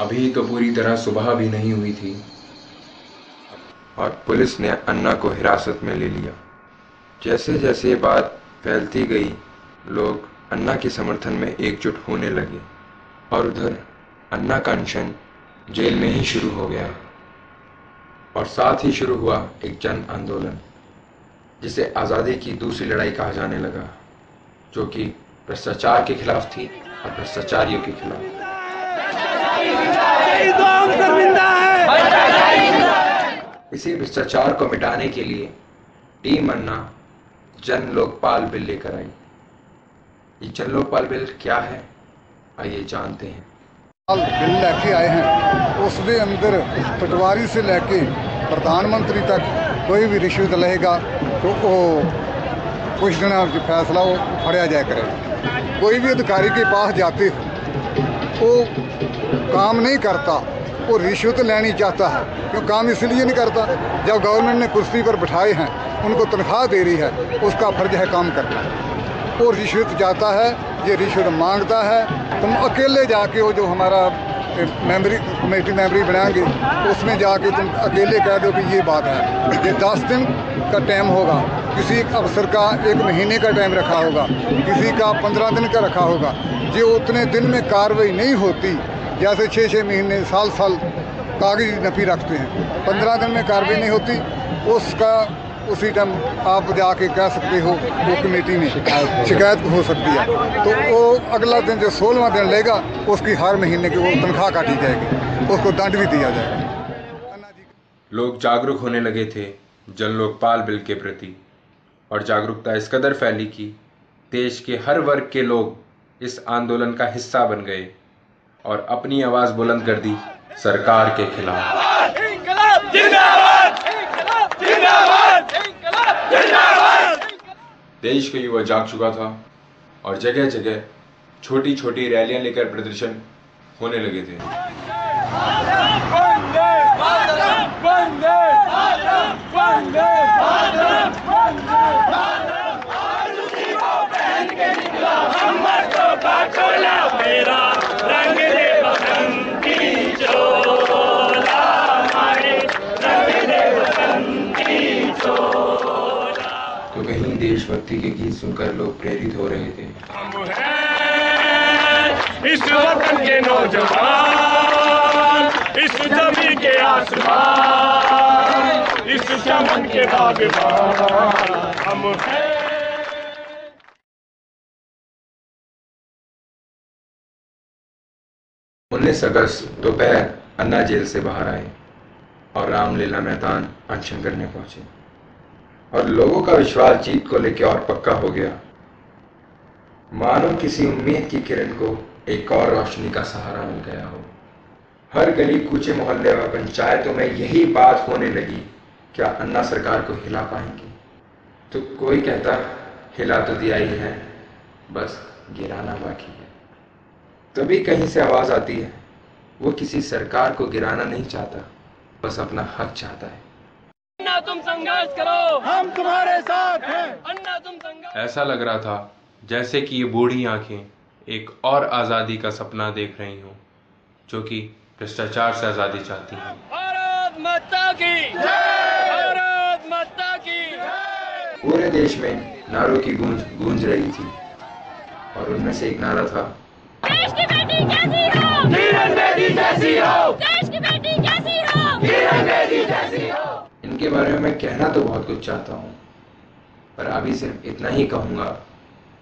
अभी तो पूरी तरह सुबह भी नहीं हुई थी और पुलिस ने अन्ना को हिरासत में ले लिया। जैसे जैसे बात फैलती गई, लोग अन्ना के समर्थन में एकजुट होने लगे और उधर अन्ना का अनशन जेल में ही शुरू हो गया। और साथ ही शुरू हुआ एक जन आंदोलन, जिसे आज़ादी की दूसरी लड़ाई कहा जाने लगा, जो कि भ्रष्टाचार के खिलाफ थी और भ्रष्टाचारियों के खिलाफ। इसी भ्रष्टाचार को मिटाने के लिए टीम अन्ना जन लोकपाल बिल लेकर आई। ये जन लोकपाल बिल क्या है, आइए जानते हैं। बिल लेके आए हैं, उसके अंदर पटवारी से लेके प्रधानमंत्री तक कोई भी रिश्वत लेगा तो वो कुछ दिन फैसला वो फड़िया जाया करेगा। कोई भी अधिकारी के पास जाते वो काम नहीं करता, वो रिश्वत लेनी चाहता है। क्यों काम इसलिए नहीं करता, जब गवर्नमेंट ने कुर्सी पर बिठाए हैं, उनको तनख्वाह दे रही है, उसका फर्ज है काम करना। वो रिश्वत चाहता है, ये रिश्वत मांगता है। तुम अकेले जाके वो जो हमारा कमेटी मेंबरी बनाएंगे, उसमें जाके तुम अकेले कह दो कि ये बात है। ये 10 दिन का टाइम होगा, किसी अफसर का 1 महीने का टाइम रखा होगा, किसी का 15 दिन का रखा होगा। जो उतने दिन में कार्रवाई नहीं होती, जैसे 6-6 महीने साल कागजी नफी रखते हैं, 15 दिन में कार्रवाई नहीं होती, उसका उसी टाइम आप जाके कह सकते हो वो कमेटी में शिकायत हो सकती है। तो वो अगला दिन जो 16वां दिन लेगा, उसकी हर महीने की वो तनख्वाह काटी जाएगी, उसको दंड भी दिया जाएगा। लोग जागरूक होने लगे थे जन लोकपाल बिल के प्रति, और जागरूकता इस कदर फैली कि देश के हर वर्ग के लोग इस आंदोलन का हिस्सा बन गए और अपनी आवाज़ बुलंद कर दी सरकार के खिलाफ। देश का युवा जाग चुका था और जगह जगह छोटी छोटी रैलियां लेकर प्रदर्शन होने लगे थे। तो कहीं देशभक्ति के गीत सुनकर लोग प्रेरित हो रहे थे। हम हैं इस वतन के नौजवान, इस जमीन के आसमान, इस चमन के बागबान, हम हैं। 19 अगस्त दोपहर अन्ना जेल से बाहर आए और रामलीला मैदान अनशन करने पहुंचे, और लोगों का विश्वास जीत को लेकर और पक्का हो गया। मानो किसी उम्मीद की किरण को एक और रोशनी का सहारा मिल गया हो। हर गली कूचे मोहल्ले व पंचायतों में यही बात होने लगी, क्या अन्ना सरकार को हिला पाएंगे? तो कोई कहता हिला तो दिया ही है, बस गिराना बाकी है। तभी कहीं से आवाज आती है, वो किसी सरकार को गिराना नहीं चाहता, बस अपना हक चाहता है। अन्ना तुम संघर्ष करो, हम तुम्हारे साथ हैं। अन्ना तुम संघर्ष। ऐसा लग रहा था जैसे कि ये बूढ़ी आंखें एक और आज़ादी का सपना देख रही हों, जो कि भ्रष्टाचार से आज़ादी चाहती हैं। भारत माता की जय, भारत माता की जय। पूरे देश में नारों की गूंज रही थी, और उनमें से एक नारा था, देश की बेटी कैसी हो, किरण बेदी जैसी हो, देश की बेटी कैसी हो, किरण बेदी जैसी हो। इनके बारे में मैं कहना तो बहुत कुछ चाहता हूँ, पर अभी सिर्फ इतना ही कहूँगा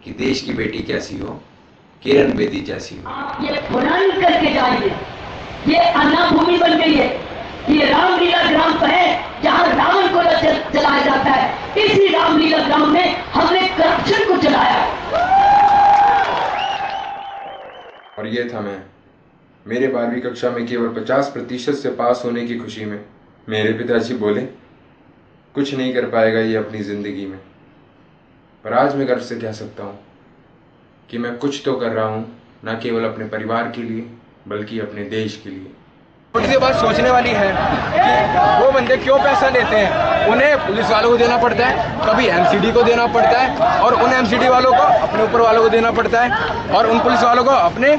कि देश की बेटी कैसी हो, किरण बेदी जैसी हो। ये बुराई करके जाइए, ये अन्ना भूमि बन गई है, ये रामलीला ग्राम पर है जहाँ रावण को जलाया जाता है। इसी रामलीला ग्राम में हमने करप्शन को जलाया। और ये था मैं, मेरे 12वीं कक्षा में केवल 50% से पास होने की खुशी में मेरे पिताजी बोले, कुछ नहीं कर पाएगा ये अपनी ज़िंदगी में। पर आज मैं गर्व से कह सकता हूँ कि मैं कुछ तो कर रहा हूँ, न केवल अपने परिवार के लिए बल्कि अपने देश के लिए। छोटी सी बात सोचने वाली है कि वो बंदे क्यों पैसा लेते हैं। उन्हें पुलिस वालों को देना पड़ता है, कभी एमसीडी को देना पड़ता है, और उन एमसीडी वालों को अपने ऊपर वालों को देना पड़ता है, और उन पुलिस वालों को अपने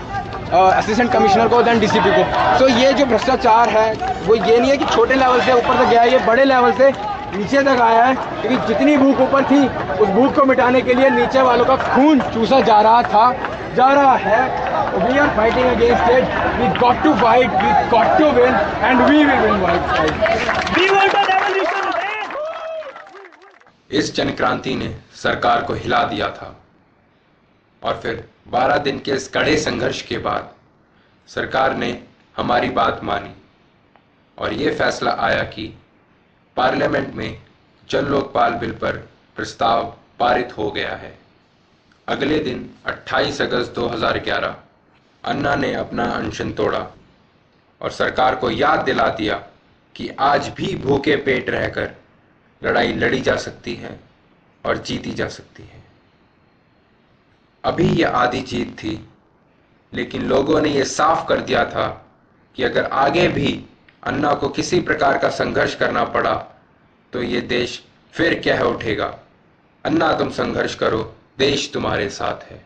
असिस्टेंट कमिश्नर को, देन डीसीपी को। तो ये जो भ्रष्टाचार है वो ये नहीं है कि छोटे लेवल से ऊपर तक गया है, ये बड़े लेवल से नीचे तक आया है, क्योंकि जितनी भूख ऊपर थी उस भूख को मिटाने के लिए नीचे वालों का खून चूसा जा रहा है। We are fighting against it. We got to fight. We got to win, and we will win. We want a revolution. इस जन क्रांति ने सरकार को हिला दिया था और फिर 12 दिन के इस कड़े संघर्ष के बाद सरकार ने हमारी बात मानी और ये फैसला आया कि पार्लियामेंट में जन लोकपाल बिल पर प्रस्ताव पारित हो गया है। अगले दिन 28 अगस्त 2011 अन्ना ने अपना अनशन तोड़ा और सरकार को याद दिला दिया कि आज भी भूखे पेट रहकर लड़ाई लड़ी जा सकती है और जीती जा सकती है। अभी यह आधी जीत थी, लेकिन लोगों ने यह साफ कर दिया था कि अगर आगे भी अन्ना को किसी प्रकार का संघर्ष करना पड़ा तो ये देश फिर कह उठेगा, अन्ना तुम संघर्ष करो, देश तुम्हारे साथ है।